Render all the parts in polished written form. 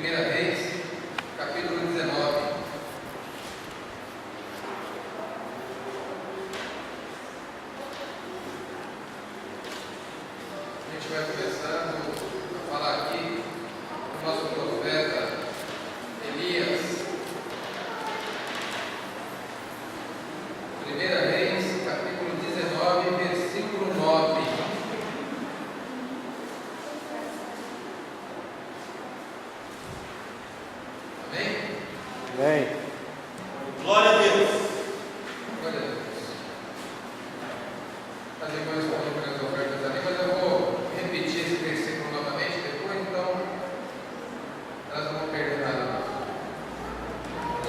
1 Reis, capítulo 19. A gente vai começando a falar aqui do nosso profeta Elias. 1 Reis, capítulo 19, versículo 9. Amém? Amém. Glória a Deus. Glória a Deus. Mas depois vamos para as ofertas ali, mas eu vou repetir esse versículo novamente depois, então elas não vão perder nada.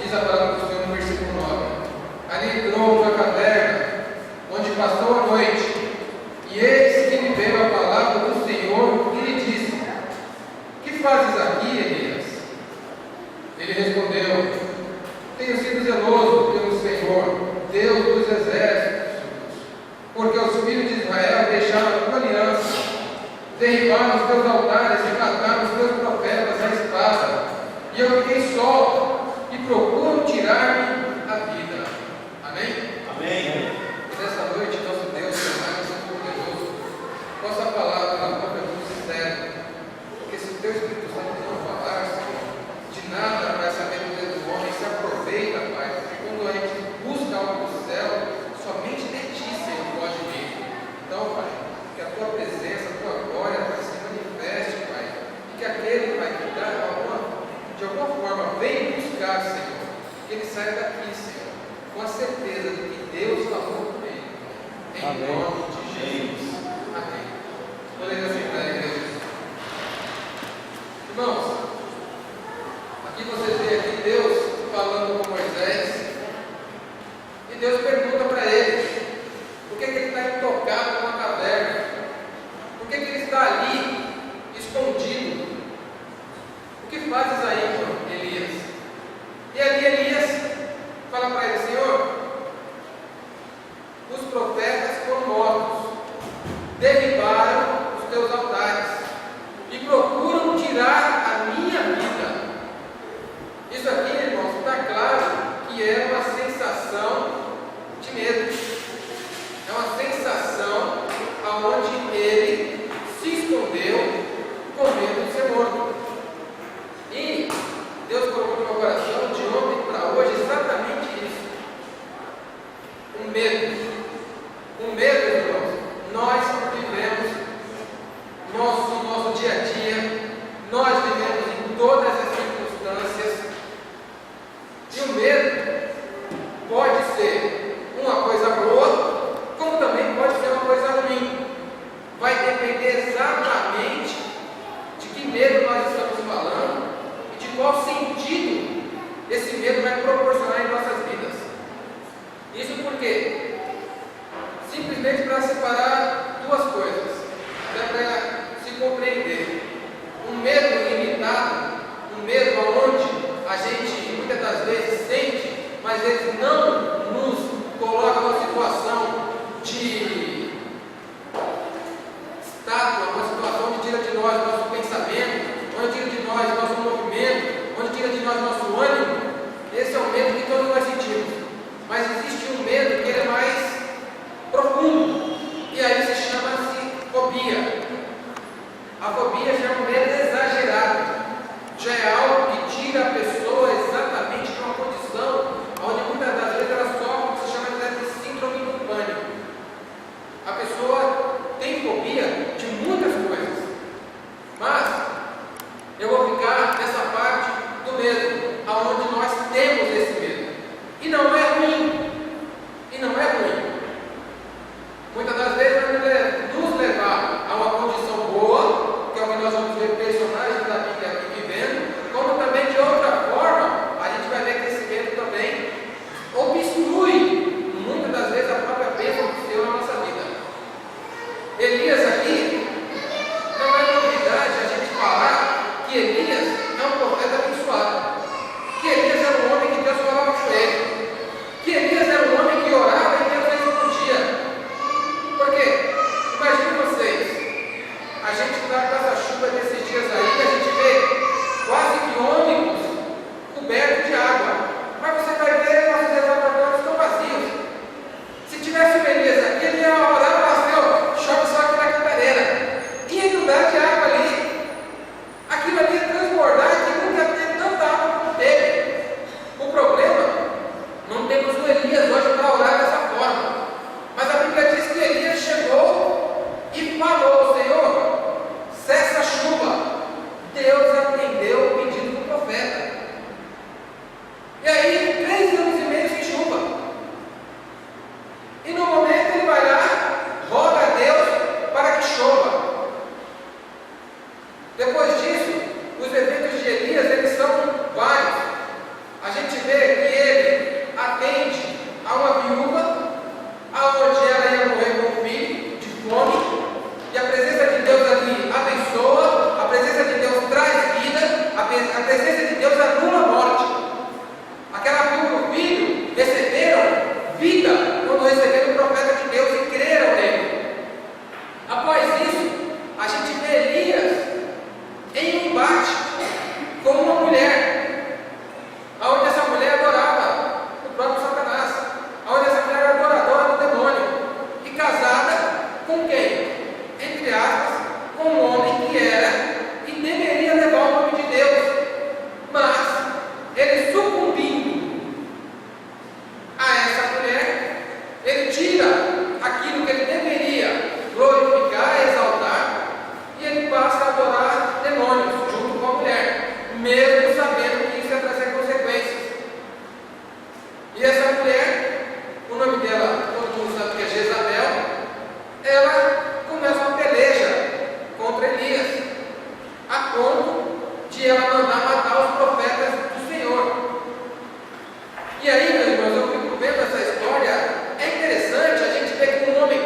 Diz a palavra do Senhor no versículo 9: Ali entrou uma caverna, onde passou a noite, e eis que lhe veio a palavra do Senhor e lhe disse: Que fazes aqui, Elias? Ele respondeu: Tenho sido zeloso pelo Senhor, Deus dos exércitos, porque os filhos de Israel deixaram a tua aliança, derribaram os teus altares e mataram os teus profetas à espada, e eu fiquei só e procuro tirar-me a vida. Amém? Amém. E nessa noite, nosso Deus, mais poderoso, nossa palavra na boca do sincero, porque se o teu Espírito Santo não falar, Senhor, de nada vai saber do dedo do homem, se aproveita, Pai, porque quando a gente busca algo do céu, somente de ti, Senhor, pode vir. Então, Pai, que a tua presença, a tua glória, Pai, se manifeste, Pai, e que aquele, Pai, que dá de alguma forma vem buscar, Senhor, que ele saia daqui, Senhor, com a certeza de que Deus falou com ele. Em Amém. nome de Jesus. Amém. Vou ler assim para a igreja. Irmãos, aqui vocês veem aqui Deus falando com Moisés, e Deus pergunta para ele por que ele está intocado numa caverna, por que ele está ali escondido. O que fazes aí, Elias? E ali Elias fala para ele: Senhor, os profetas foram mortos, derribaram os teus altares e procuram tirar a minha vida. Isso aqui, irmãos, está claro que é uma sensação de medo. É uma sensação aonde ele se escondeu com medo de ser morto. E Deus colocou no meu coração de ontem para hoje exatamente isso. Um medo. Um medo, irmãos, nós vivemos no nosso dia a dia, nós vivemos em todas as circunstâncias. E o medo pode ser uma coisa boa, como também pode ser uma coisa ruim. Vai depender exatamente de que medo nós estamos falando e de qual sentido esse medo vai proporcionar em nossas vidas. Isso porque, simplesmente para separar duas coisas, para se compreender. Um medo ilimitado, um medo onde a gente muitas das vezes sente, mas ele não nos coloca numa situação de estátua, uma situação que tira de nós nosso pensamento, onde tira de nós nosso movimento, onde tira de nós nosso ânimo. Esse é o medo que todos nós sentimos. Mas existe um medo que ele é mais profundo, e aí se chama-se fobia. A fobia já é um medo exagerado, já é algo que tira a pessoa exatamente de uma condição onde muitas das vezes ela sofre o que se chama de síndrome do pânico. A pessoa tem fobia de muitas coisas, mas eu vou ficar nessa parte do medo, aonde nós temos esse medo, e não é ruim, muitas das vezes vai nos levar a uma condição boa, que é o que nós vamos ver personagens da Bíblia aqui vivendo, como também de outra forma, a gente vai ver que esse medo também obstrui, muitas das vezes, a própria bênção do Senhor na nossa vida. Elias aqui, não é novidade a gente falar que Elias é um profeta abençoado, que Elias era um homem que Deus falava com ele, que Elias era um homem que orava e Deus respondia. Porque, imagine vocês, a gente está com essa chuva desses dias aí, depois disso, os eventos de Elias, eles são vários. A gente vê que ele atende a uma viúva, aonde ela ia morrer com um filho, de fome, e a presença de Deus ali abençoa, a presença de Deus traz vida, a presença de Deus anula a morte. Aquela viúva e o filho receberam vida quando receberam o profeta de Deus e creram nele. Após isso, a gente vê Elias em um embate com uma mulher, onde essa mulher adorava o próprio Satanás, onde essa mulher era adoradora do demônio, e casada com quem? Entre aspas, com um homem que era e deveria levar o nome de Deus, mas ele sucumbindo a essa mulher, ele tira aquilo que ele deveria glorificar, exaltar, e ele passa a adorar demônios junto com a mulher, mesmo sabendo que isso ia trazer consequências. E essa mulher, o nome dela, todo mundo sabe que é Jezabel, ela começa uma peleja contra Elias, a ponto de ela mandar matar os profetas do Senhor. E aí, meus irmãos, eu fico vendo essa história. É interessante a gente ver que um homem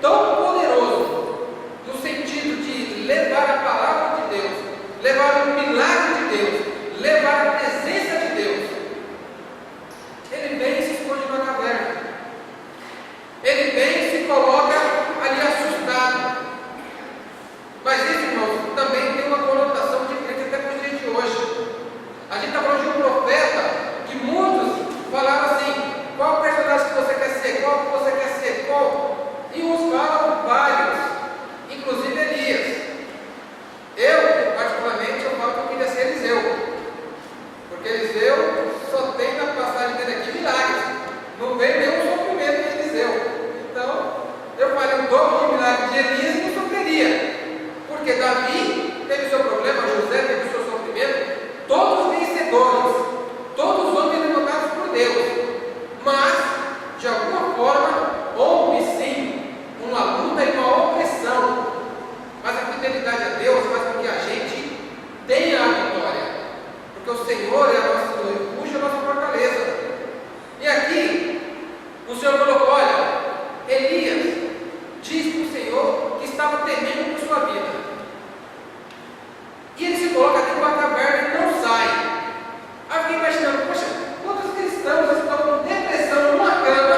tão poderoso, no sentido de levar a palavra de Deus, levar o milagre de Deus, levar a presença de Deus, ele vem e se esconde na caverna. Ele vem e se coloca ali assustado. Mas isso, irmãos, também tem uma conotação diferente até para os dias de hoje. A gente está falando de um profeta que muitos falaram assim: qual personagem que você quer ser? Qual que você quer ser? Qual? E uns falam vários, inclusive Elias. Eu, particularmente, eu falo que eu queria ser Eliseu, porque Eliseu só tem na passagem dele aqui milagres, não vem nenhum sofrimento de Eliseu. Então, eu falei o dobro de milagres de Elias e não sofreria, porque Davi teve o seu problema, José teve o seu sofrimento, todos vencedores, todos homens levantados por Deus, mas, de alguma forma, houve sim uma luta e uma opressão, mas a fidelidade a Deus faz com que a gente tenha a vitória, porque o Senhor é a nossa refúgio, a nossa fortaleza. E aqui, o Senhor colocou: olha, Elias diz para o Senhor que estava temendo por sua vida, e ele se coloca dentro de uma caverna e não sai. Aí eu fiquei imaginando: poxa, quantos cristãos estão com depressão numa cama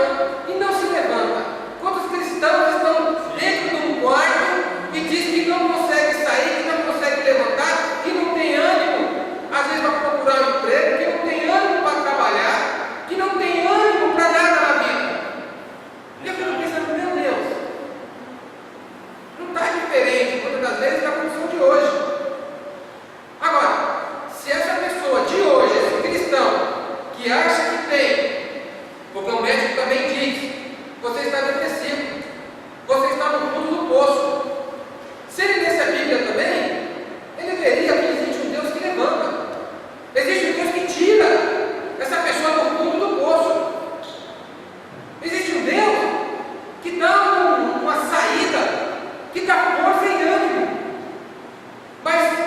e não se levanta? Quantos cristãos estão dentro de um quarto e diz que não consegue sair, que não consegue levantar, que não tem ânimo, às vezes para procurar um emprego, que não tem ânimo para trabalhar, que não tem ânimo para nada na vida? E eu fico pensando: meu Deus, não está diferente muitas das vezes da condição de hoje. Agora, se essa pessoa de hoje, esse cristão, que acha que tem, porque o médico também diz, você está depressivo, você está no fundo do poço. Se ele lesse a Bíblia também, ele veria que existe um Deus que levanta, existe um Deus que tira essa pessoa do fundo do poço, existe um Deus que dá uma saída, que dá força e ânimo. Mas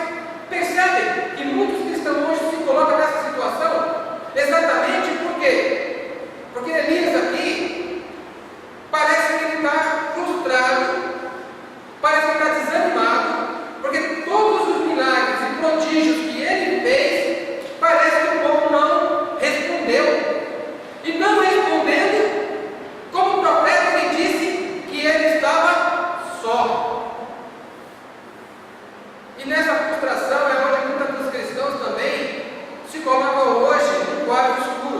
percebem que muitos cristãos hoje se colocam nessa situação exatamente por quê? Porque Elias aqui parece que ele está frustrado, parece que ele está desanimado, porque todos os milagres e prodígios que ele fez, parece que o povo não respondeu. E não respondendo, como o profeta lhe disse que ele estava só. E nessa frustração é onde muitos dos cristãos também se colocam hoje no quadro escuro.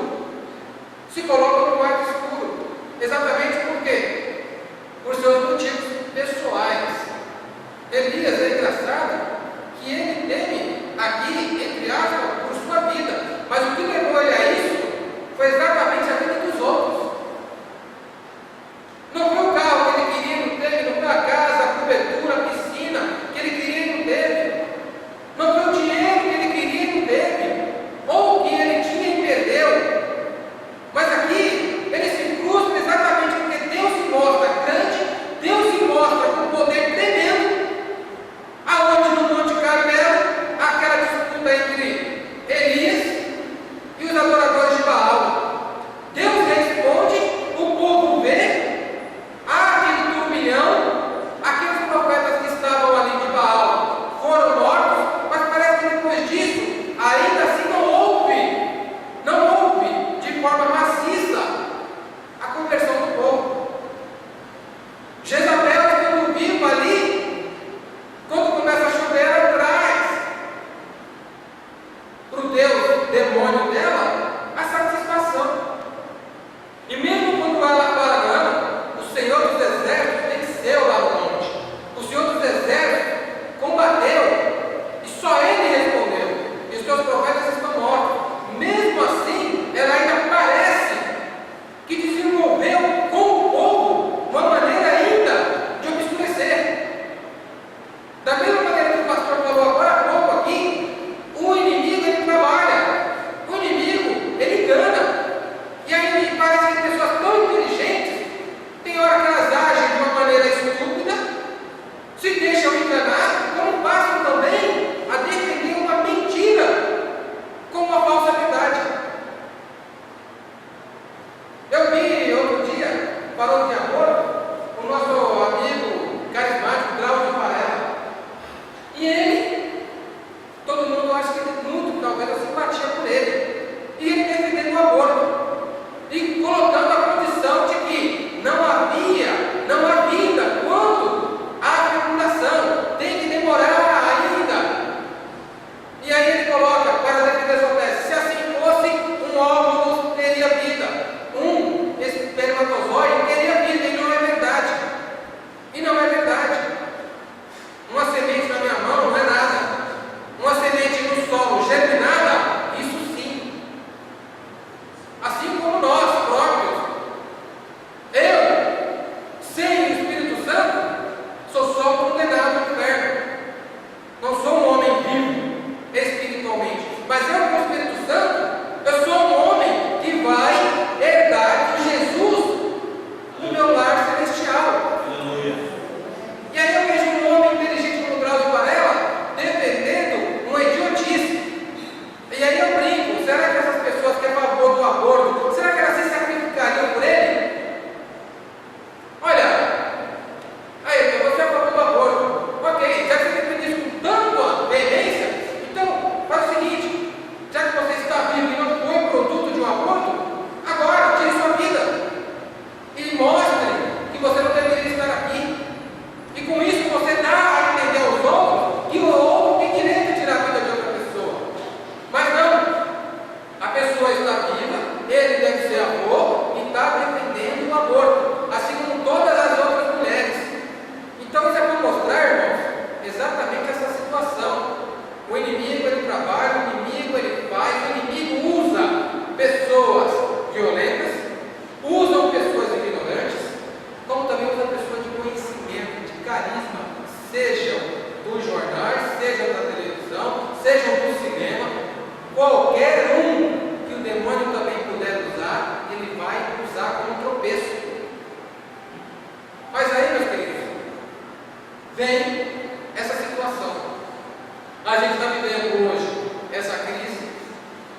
gente está vivendo hoje essa crise.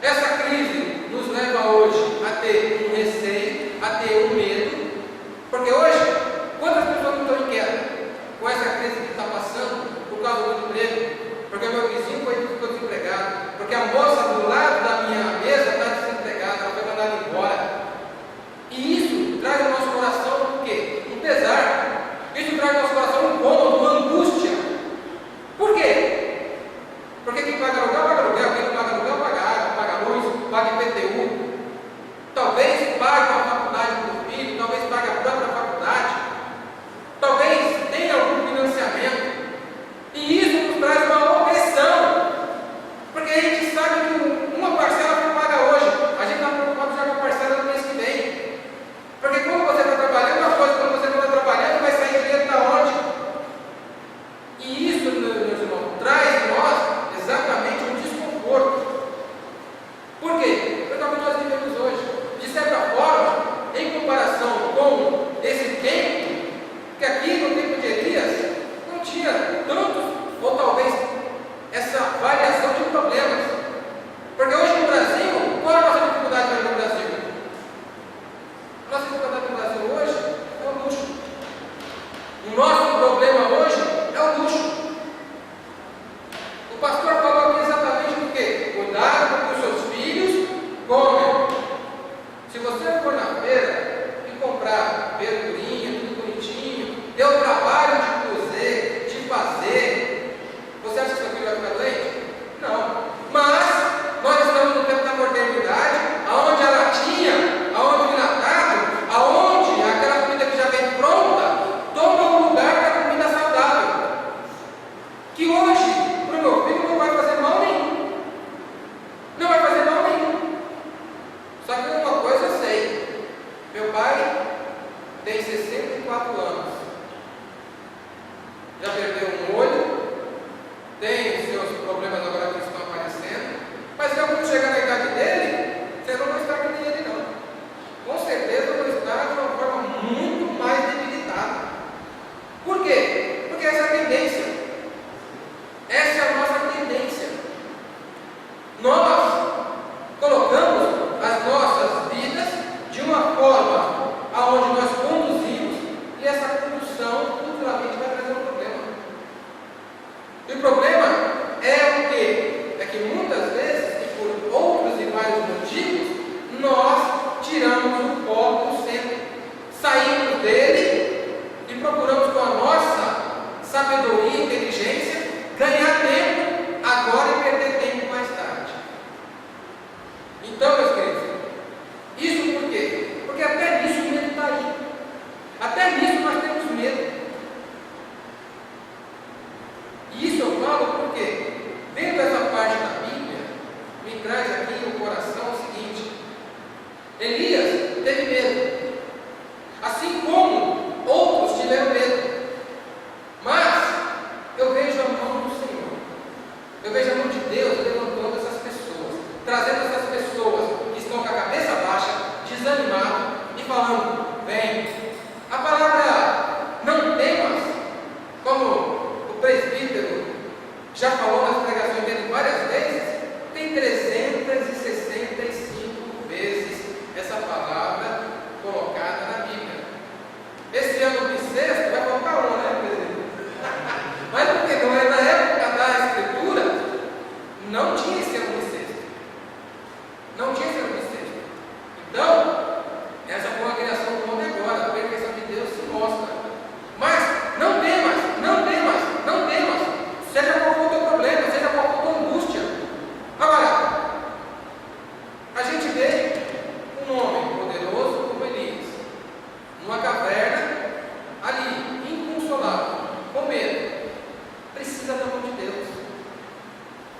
Essa crise nos leva hoje a ter um receio, a ter um medo, porque hoje, quantas pessoas não estão inquietas com essa crise que está passando por causa do emprego? Porque meu vizinho ficou desempregado, porque a moça do lado da minha mesa está desempregada, ela foi mandada embora. E isso traz ao nosso coração o quê? Um pesar. Isso traz ao nosso coração um incômodo, uma angústia. Por quê? Porque quem paga aluguel, quem não paga aluguel paga água, paga luz, paga IPTU. Talvez pague uma faculdade para o filho, talvez pague a própria faculdade, talvez tenha algum financiamento. E isso nos traz uma opressão, porque a gente sabe que uma parcela que paga hoje, a gente está preocupado já com a parcela do mês que vem. Porque quando você está trabalhando, uma coisa, quando você não está trabalhando, vai sair dinheiro da onde? E isso, meus irmãos, traz em nós exatamente um desconforto. Por quê? Porque é o que nós vivemos hoje. De certa forma, em comparação com esse tempo, que aqui no tempo de Elias, não tinha tantos, ou talvez essa variação de problemas. Porque hoje no Brasil, qual é a nossa dificuldade hoje no Brasil? A nossa dificuldade no Brasil hoje é o luxo. O nosso problema hoje é o luxo. O pastor falou aqui exatamente o quê? Cuidado com os seus filhos comem. Se você for na feira e comprar verdurinha, tudo bonitinho, deu trabalho de cozer, de fazer, você acha que seu filho vai ficar doente? Não. Mas nós estamos no tempo da modernidade, aonde a latinha, aonde o enlatado, aonde aquela comida que já vem pronta, toma o lugar da comida saudável. Que hoje, para o meu filho, não vai fazer mal nenhum. Não vai fazer mal nenhum. Só que uma coisa eu sei. Meu pai tem 64 anos. Já perdeu um olho, tem os seus problemas agora que estão aparecendo, mas quando chegar na idade dele, você não vai estar que nem ele não. Com certeza vai estar de uma forma muito mais debilitada. Por quê? Porque essa é a tendência. Essa é a nossa tendência. Nós colocamos as nossas vidas de uma forma aonde nós conduzimos, e essa condução futuramente vai trazer um problema. E o problema é o quê? É que muitas vezes, e por outros e vários motivos, nós tiramos o foco do centro, saímos dele e procuramos com a nossa sabedoria e inteligência ganhar tempo agora e perder tempo mais tarde. Então, meus queridos, isso por quê? Porque até nisso o medo está aí. Até nisso nós temos medo. E isso eu falo porque, vendo essa parte da Bíblia, me traz aqui no coração o seguinte: Elias teve medo, assim como outros tiveram medo. Mas eu vejo a mão do Senhor, eu vejo a mão de Deus levantando essas pessoas, trazendo essas pessoas que estão com a cabeça baixa, desanimadas e falando: vem. A palavra não temas, como o presbítero já falou nas pregações dele várias vezes, tem 365 vezes essa palavra colocada na Bíblia. Esse ano bissexto vai faltar uma, né, presbítero? Mas porque não é na época da Escritura, não tinha esse ano bissexto. Não tinha esse ano bissexto. Então, essa foi uma criação do homem agora, a perfeição de Deus se mostra. Mas não temas, não temas, não temas, seja qual for o teu problema, seja qual for a tua angústia. Agora, a gente vê um homem poderoso como Elias, numa caverna, ali, inconsolável, com medo. Precisa da mão de Deus.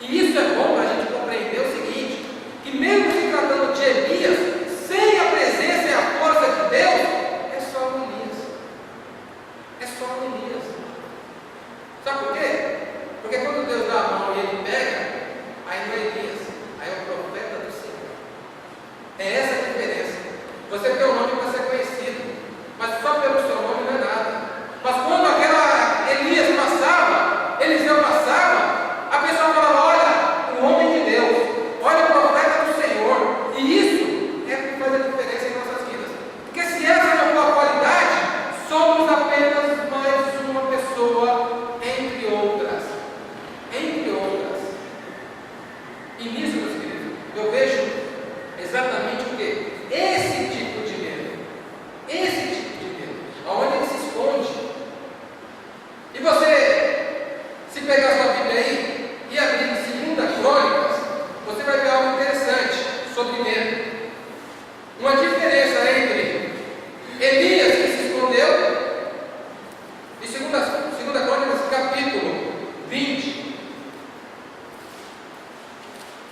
E isso é bom para a gente compreender o seguinte: que mesmo se tratando de Elias, sem a presença e a força de Deus, é só o Elias. É só o Elias. Sabe por quê? Porque quando Deus dá a mão e ele pega, aí não é Elias, aí é o profeta do Senhor. É essa a diferença. Você tem um nome para ser conhecido, mas só pelo seu nome não é nada. Mas quando aquela Elias passava, Eliseu passava, a pessoa falava: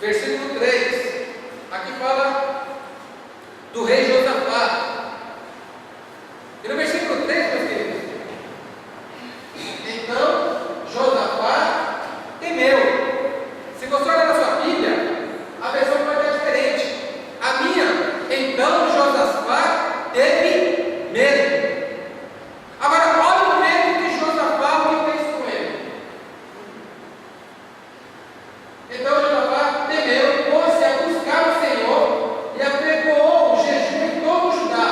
Versículo 3. Aqui fala do rei Josafá. E no versículo 3, meus queridos, então Josafá temeu. Se você olhar na sua Bíblia, a versão vai estar diferente. A minha, então Josafá teve medo. Agora, olha o medo que Josafá fez com ele. Então Josafá temeu, pôs-se a buscar o Senhor e apregoou o jejum em todo o Judá.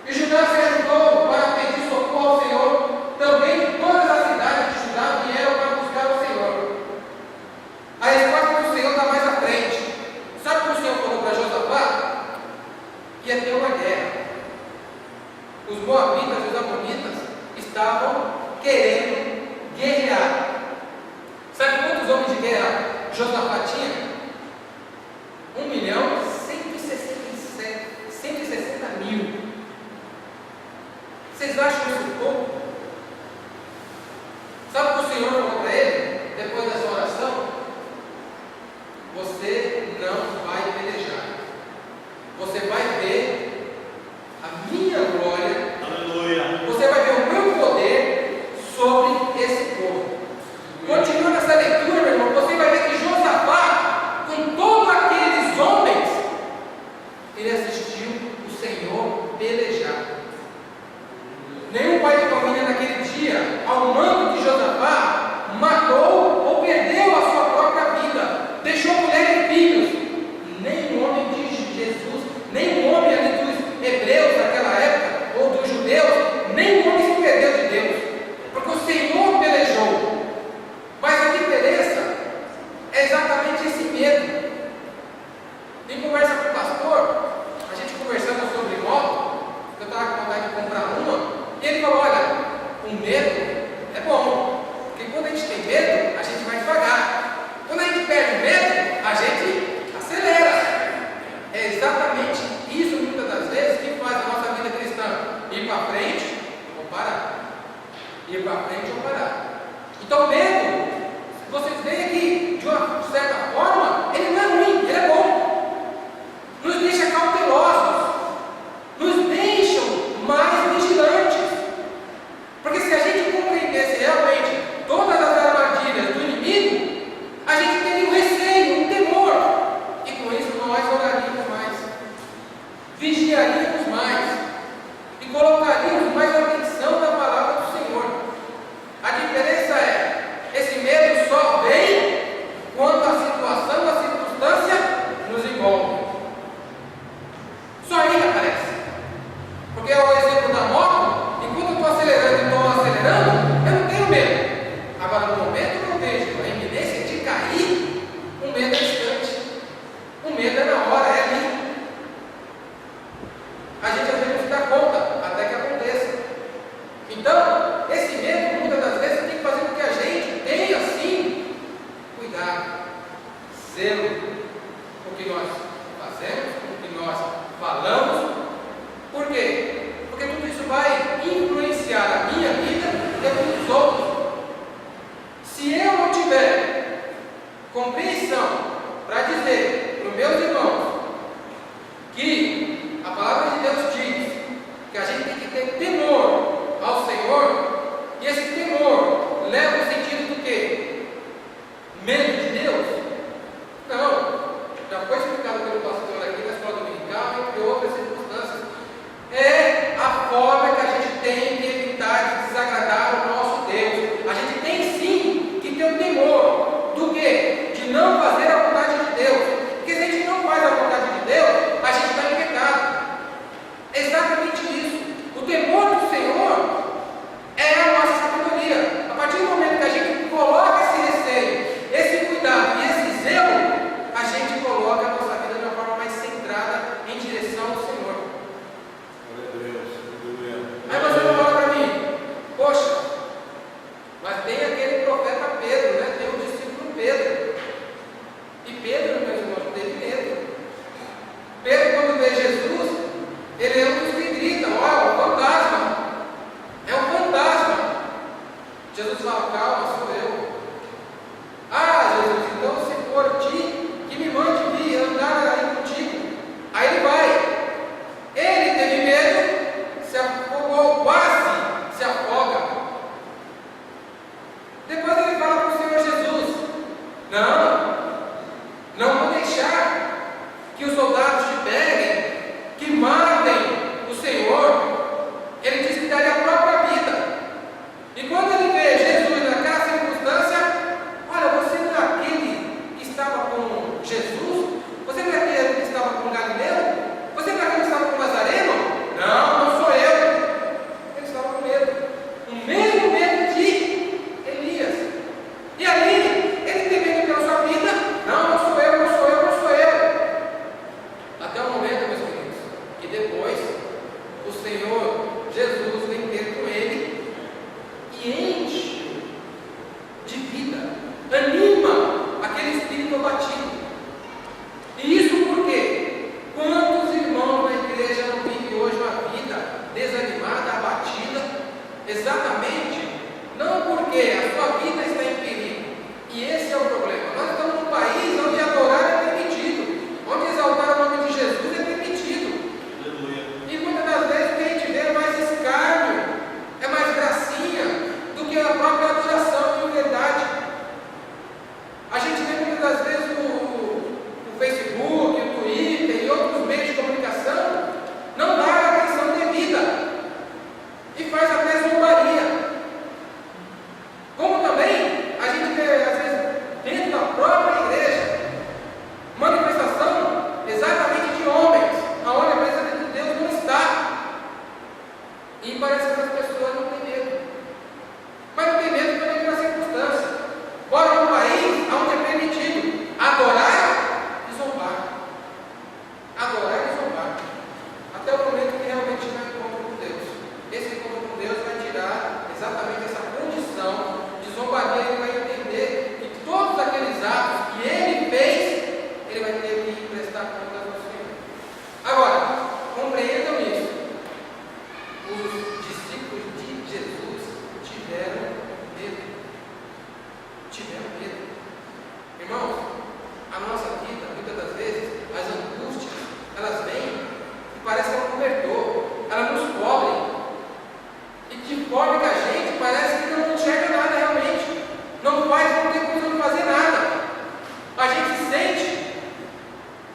E Judá se ajuntou para pedir socorro ao Senhor. Também de todas as cidades de Judá vieram para buscar o Senhor. A resposta do Senhor está mais à frente. Sabe o que o Senhor falou para Josafá? Ia ter uma guerra. Os moabitas e os amonitas estavam querendo guerrear. Sabe quantos homens de guerra Josafá tinha? 1.160.000. Vocês acham isso pouco? Sabe o que o Senhor falou para ele, depois dessa oração? Você não vai pelejar. Você vai ver a minha glória. Aleluia. Você vai ver o meu poder sobre esse povo. Continuando essa leitura, meu irmão, você vai ver que Josafá, com todos aqueles homens, ele assistiu o Senhor pelejar. Nenhum pai de família naquele dia, ao mando de Josafá, matou ou perdeu a sua própria vida, deixou mulher e filhos. Nem o homem de Jesus, nem o homem ali dos hebreus daquela época, ou dos judeus, nem o homem se perdeu de Deus, porque o Senhor pelejou. Mas a diferença é exatamente esse medo. Em conversa com o pastor, a gente conversando sobre moto, eu estava com vontade de comprar uma, e ele falou: olha, o medo é bom, porque quando a gente tem medo, a gente vai devagar. Quando a gente perde o medo, a gente acelera. É exatamente isso, muitas das vezes, que faz a nossa vida cristã ir para frente ou parar. Ir para frente ou parar. Então, medo, vocês veem aqui, de uma certa forma, ele não é ruim, ele é bom. Nos deixa cautelosos, nos deixam mais vigilantes. Porque se a gente compreendesse realmente todas as armadilhas do inimigo, a gente teria um receio, um temor. E com isso nós oraríamos mais, vigiaríamos mais e colocaríamos mais atenção na palavra do Senhor. A diferença é, esse medo só vem quando a situação, a circunstância nos envolve. Só aí aparece. Porque é o exemplo da moto, enquanto eu estou acelerando e estou acelerando, eu não tenho medo. Agora, no momento que eu vejo a iminência de cair, o medo é distante. O medo é na hora, é ali. A gente às vezes não se dá conta até que aconteça. Então, esse medo, muitas das vezes, tem que fazer com que a gente tenha, sim, cuidado, zelo com o que nós fazemos, com o que nós falamos. Por quê? Porque tudo isso vai influenciar a minha vida e a dos outros. Se eu não tiver compreensão para dizer para os meus irmãos que a palavra de Deus diz que a gente tem que ter temor ao Senhor, e esse temor leva o sentido do quê? Medo de Deus? Não. Já foi explicado pelo pastor aqui na escola dominical, entre outras circunstâncias. É a forma que a gente tem de evitar de desagradar o nosso Deus. A gente tem sim que ter o temor do quê? De não fazer a vontade de Deus. Porque se a gente não faz a deixar que os soldados te peguem, que matem o Senhor, ele diz que daria a própria vida. E quando ele vê Jesus naquela circunstância, olha, você não é aquele que estava com Jesus? Você não é aquele que estava com Galileu? Você não é aquele que estava com Nazareno? Não, não sou eu. Ele estava com medo. O mesmo medo de Elias. E ali, ele tem medo pela sua vida? Não, não sou eu, não sou eu, não sou eu. Até o momento, meus queridos, que depois o Senhor Jesus vem ter com ele e enche de vida, anima aquele espírito abatido. E isso por quê? Quantos irmãos na igreja não vivem hoje uma vida desanimada, abatida? Exatamente, não porque a sua vida está em perigo. E esse é o problema. Nós estamos num país onde adorar é permitido, onde exaltar o nome de Jesus é permitido. E muitas das vezes o que a gente vê é mais escárnio, é mais gracinha do que a própria adoração em verdade. A gente vê muitas das vezes o Facebook, o Twitter e outros meios de comunicação não dá a atenção devida e faz até zombaria. Como também a gente vê, às vezes, dentro da própria igreja, manifestação exatamente de homens, aonde a presença de Deus não está. E parece que as pessoas não têm medo. Mas não tem medo também pela circunstância. Bora num país onde é permitido adorar e zombar. Adorar e zombar. Até o momento que realmente tiver encontro com Deus. Esse encontro com Deus vai tirar exatamente essa condição de zombaria. Ele vai entender que todos aqueles atos que ele fez, ele vai ter que prestar contas ao Senhor. Agora, compreendam isso. Os discípulos de Jesus tiveram medo. Tiveram medo. Irmãos, a nossa vida, muitas das vezes, as angústias, elas vêm e parece que é um cobertor. Elas nos cobrem. E de forma que a gente parece que não enxerga nada realmente. Não tem condição de fazer nada. A gente se sente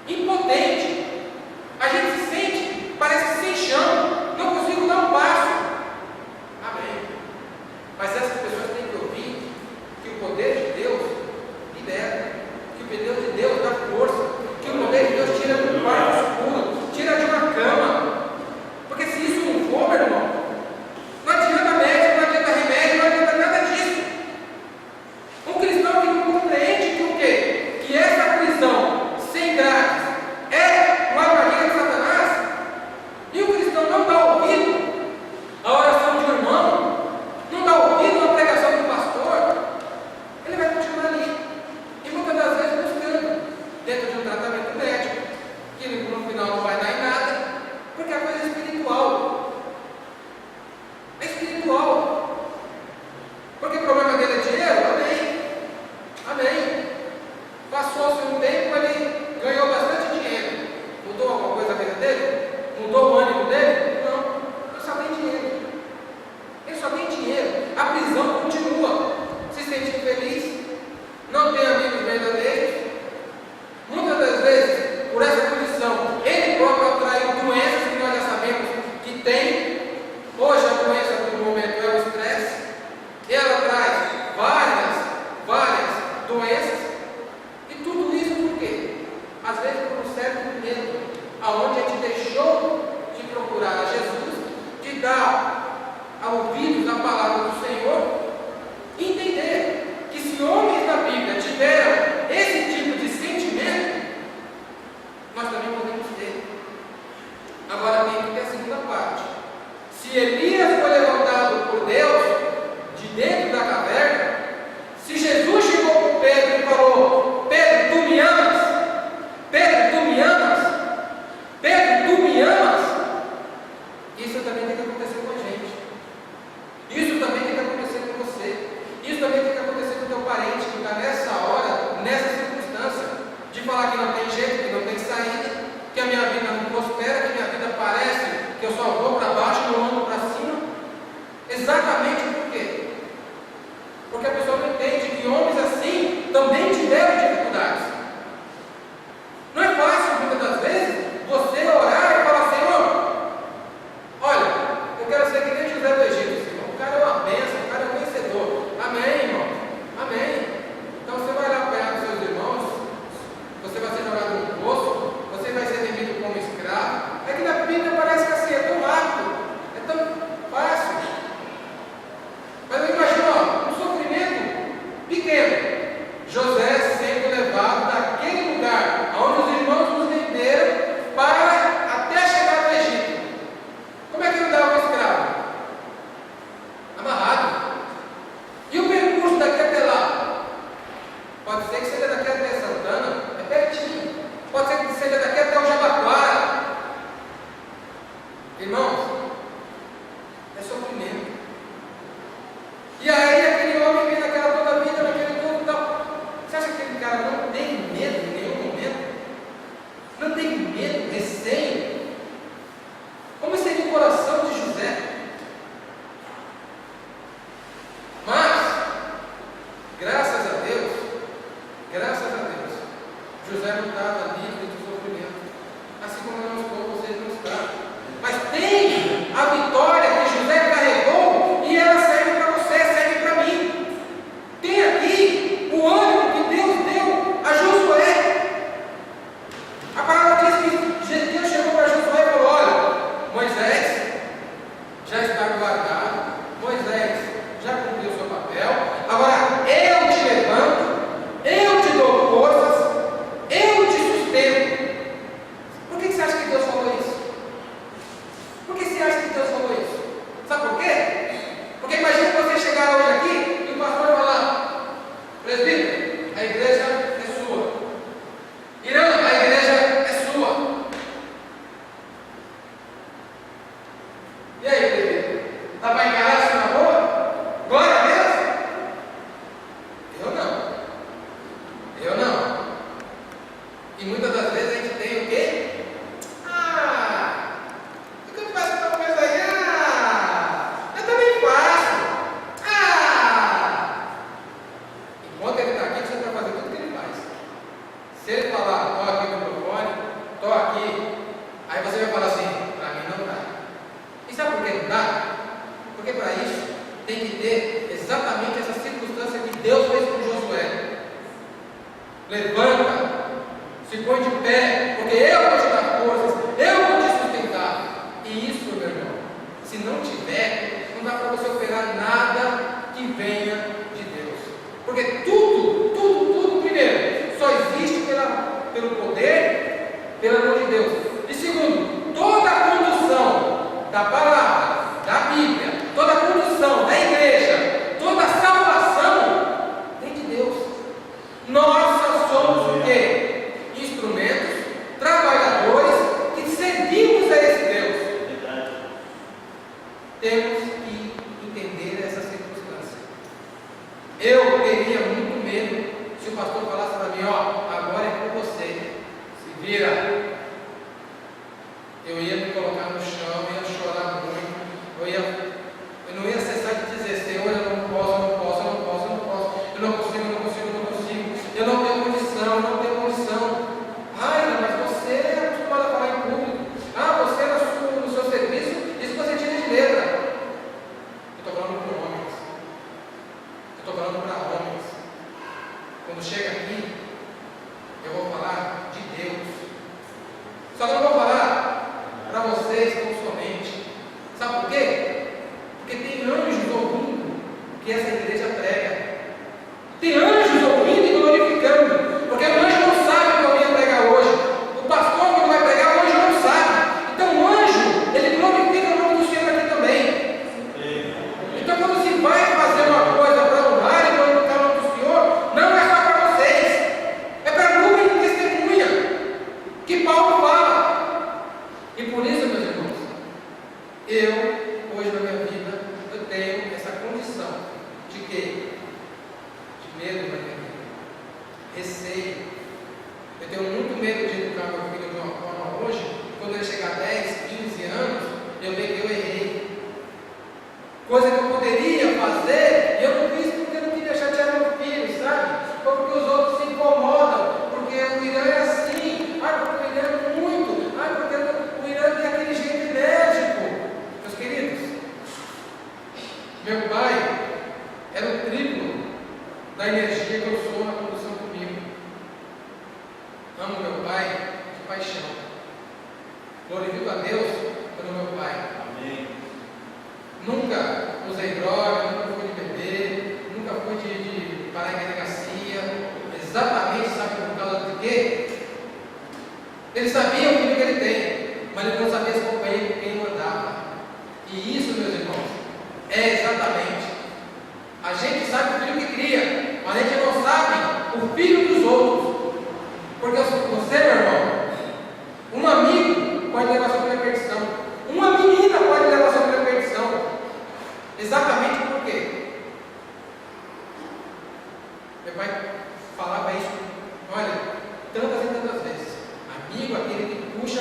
impotente. A gente se sente, parece que sem chão. Não consigo dar um passo. Amém. Mas essas pessoas têm que ouvir que o poder de Deus libera. Que o poder de Deus dá força. Que o poder de Deus tira do quarto escuro. Tira de uma cama. Porque se isso não for, meu irmão, não adianta médico, não adianta remédio, não adianta nada disso. Um cristão que não compreende que o quê? Que essa prisão sem grades é uma armadilha de Satanás, e o cristão não dá ouvido à oração de um irmão, não dá ouvido à pregação do pastor, ele vai continuar ali. E muitas das vezes buscando dentro de um tratamento médico, que no final não vai dar em nada, porque a coisa é espiritual. É espiritual. Porque o problema dele é dinheiro? Amém. Amém. Passou-se um tempo, ele ganhou bastante dinheiro. Mudou alguma coisa a vida dele? Mudou o ânimo dele? Não. Ele só tem dinheiro. Ele só tem dinheiro. A prisão continua. Se sente infeliz. Não tem amigos verdadeiros. Muitas das vezes, por essa condição, ele próprio atraiu doenças que nós já sabemos que tem. Hoje a doença do momento é o estresse. Ela traz várias doenças. E tudo isso por quê? Às vezes por um certo medo, aonde a gente deixou de procurar a Jesus, de dar ouvidos à palavra do Senhor, e entender que se homens da Bíblia tiveram esse tipo de sentimento, nós também podemos ter. Agora tem que ter a segunda parte. Se Elias foi levantado por Deus de dentro da caverna, se Jesus chegou com Pedro e falou: Pedro, tu me amas? Pedro, tu me amas? Pedro, tu me amas? Isso também tem que acontecer com a gente. Isso também tem que acontecer com você. Isso também tem que acontecer com o teu parente que está nessa hora, nessa circunstância, de falar que não tem jeito, que não tem saída, que a minha vida não prospera, que a minha vida parece que eu só vou para baixo e não ando para cima. Exatamente por quê? Porque a pessoa não entende que homens assim também tiveram dificuldades. medo, receio. Como seria o coração de José? Mas, graças a Deus, José não estava livre do sofrimento, assim como eu não estou, vocês não estão. Mas tem a vitória que José carregou e ela serve para você, serve para mim. Tem aqui o ânimo que Deus deu a Josué. A palavra diz que Deus chegou para Josué e falou: olha, Moisés já está guardado, Moisés já cumpriu o seu papel, agora eu te levanto, eu te dou forças, eu te sustento. Por que você acha que Deus falou isso? Por que você acha que Deus falou isso? Sabe por quê? Porque imagina você chegar hoje aqui e o pastor falar: presbítero, a igreja é sua. Irã, a igreja é sua. E aí, presbítero? Está para encarar isso na boa? Glória a Deus? Eu não. E muitas das vezes a gente tem o quê? O que eu faço tal coisa aí? Eu também faço. Enquanto ele está aqui, você vai fazer tudo que ele faz. Se ele falar: estou aqui no microfone, estou aqui, aí você vai falar assim: para mim não dá. E sabe por que não dá? Porque para isso tem que ter exatamente essa circunstância que Deus fez com Josué. Levanta, se põe de pé, porque eu vou te dar forças, eu vou te sustentar. E isso, meu irmão, se não tiver, não dá para você operar nada que venha de Deus. Porque tudo, primeiro, só existe pelo poder, pela mão de Deus. E segundo, toda a condução da palavra, da Bíblia, toda a condução da igreja, toda a salvação vem de Deus. Nós só somos o quê? Instrumentos, trabalhadores que servimos a esse Deus. Verdade. Temos que entender essa circunstância. Eu teria muito medo se o pastor falasse para mim: ó, agora é com você, se vira. Eu ia me colocar no chão, ia chorar muito, eu não ia cessar de dizer: Senhor, eu não posso, eu não consigo, eu não tenho condição. Ai, mas você é acostumado a falar em público. Você no seu serviço, isso você tira de letra. Eu estou falando para homens. Quando chega aqui, eu vou falar de Deus. Só que eu não vou falar para vocês tão somente. Sabe por quê? Porque tem anjos ouvindo o que essa igreja prega. Tem anjos ouvindo e glorificando. Porque o anjo não sabe o que eu vim pregar hoje. O pastor, quando vai pregar, o anjo não sabe. Então o anjo, ele glorifica o nome do Senhor aqui também. Então quando se vai fazer uma coisa para honrar e glorificar o nome do Senhor, não é só para vocês. É para a nuvem de testemunha que Paulo fala. E por isso, meus irmãos, eu, hoje na minha vida, eu tenho essa condição de quê? De medo na minha vida, receio. Eu tenho muito medo de educar meu filho de uma forma hoje, quando ele chegar a 10, 15 anos, eu ver que eu errei. Coisa que eu poderia fazer, e eu não fiz porque eu não queria chatear meu filho, sabe? Ou porque os outros se incomodam, porque o Irã é assim, porque o Irã é muito, porque o Irã tem aquele jeito enérgico. Meus queridos, meu pai era o triplo da energia que eu sou na condução comigo. Amo meu pai de paixão. Glorifico a Deus pelo meu pai. Amém. Nunca usei droga, nunca fui de beber, nunca fui de parar em delegacia. Exatamente, sabe por causa de quê? Ele sabia o filho que ele tem, mas ele não sabia as companhias com quem ele andava. E isso, meus irmãos, é exatamente. A gente sabe o filho que cria, mas a gente não sabe o filho dos outros. Porque você, meu irmão, um amigo pode levar sobre a perdição, uma menina pode levar sobre a perdição. Exatamente por quê? Meu pai falava isso, olha, tantas e tantas vezes. Amigo, aquele que puxa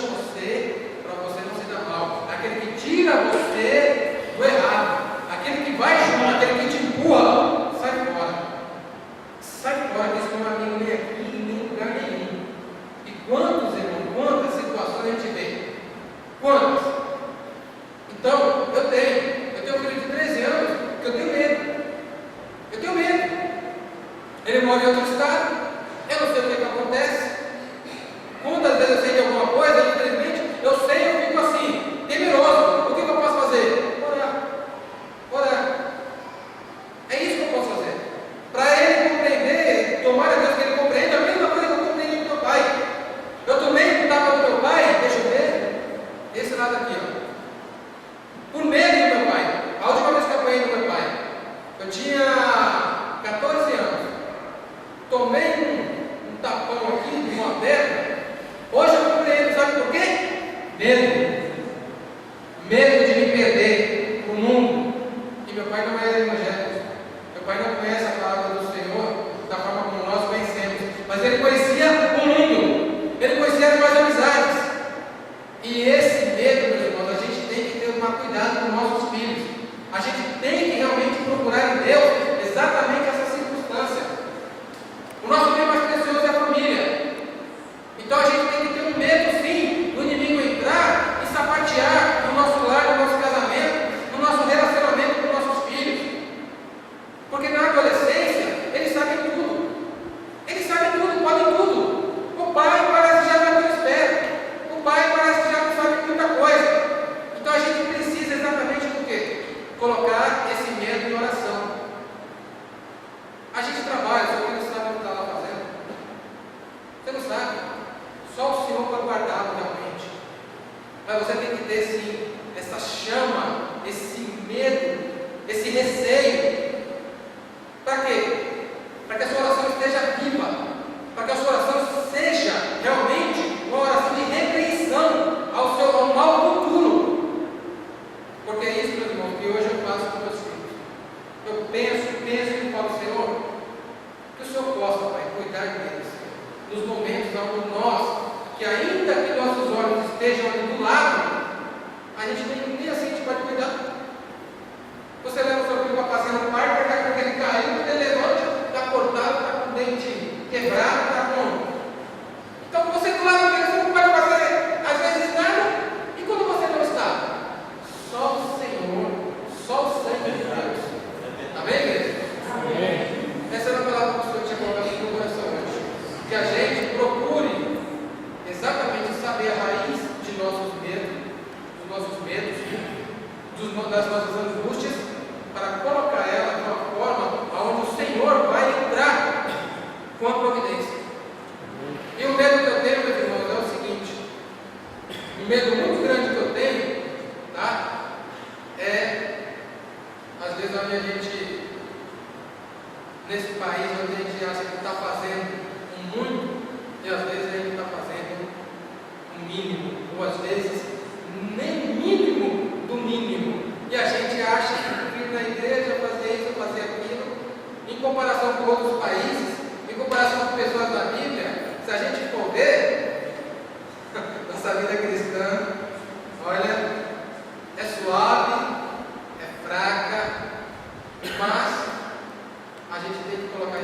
Medo. Medo de me perder no mundo. E meu pai não era evangélico. Meu pai não conhece a palavra do Senhor da forma como nós conhecemos. Mas ele conhecia o mundo. Ele conhecia as nossas amizades. E esse medo, meus irmãos, a gente tem que ter um cuidado com os nossos filhos. A gente tem que realmente procurar em Deus exatamente essa circunstância. O nosso bem mais precioso é a família. Então a gente tem que ter um medo, sim, do inimigo entrar e sapatear no nosso lar, no nosso casamento, no nosso relacionamento com nossos filhos. Porque na adolescência, eles sabem tudo. Eles sabem tudo, podem tudo. O pai parece que já não é tão esperto. O pai parece que já não sabe muita coisa. Então a gente precisa exatamente do quê? Colocar esse medo em oração. A gente trabalha, só que não sabe o que está lá fazendo. Você não sabe. Só o Senhor pode guardá-lo realmente. Mas você tem que ter sim essa chama, esse medo, esse receio. Para quê? Para que a sua oração esteja viva. Para que a sua oração seja realmente uma oração de repreensão ao mal futuro. Porque é isso, meus irmãos, que hoje eu faço com meus filhos. Eu penso e falo, Senhor, que o Senhor possa, Pai, cuidar deles. Nos momentos onde nós, que ainda que nossos olhos estejam ali do lado, a gente nem assim a gente pode cuidar. Você leva o seu filho para passear no parque, daqui a pouco ele caiu, ele levanta, está cortado, está com o dente quebrado, está com. Então você do lado dele, você não pode fazer às vezes nada, e quando você não está? Só o Senhor, só o sangue de Deus. Amém, igreja? Amém. Essa era a palavra que o Senhor tinha colocado no meu coração hoje. Que a gente procure exatamente saber a raiz de nossos medos, dos nossos medos, das nossas angústias, para colocar ela de uma forma onde o Senhor vai entrar com a providência. E o medo que eu tenho, meus irmãos, é o seguinte: um medo muito grande que eu tenho, tá? É, às vezes, onde a gente, nesse país, onde a gente acha que está fazendo muito, e às vezes a gente está fazendo o mínimo, ou às vezes nem mínimo do mínimo. E a gente acha que vir na igreja fazer isso, fazer aquilo, em comparação com outros países, em comparação com pessoas da Bíblia, se a gente for ver, nossa vida cristã, olha, é suave, é fraca, mas a gente tem que colocar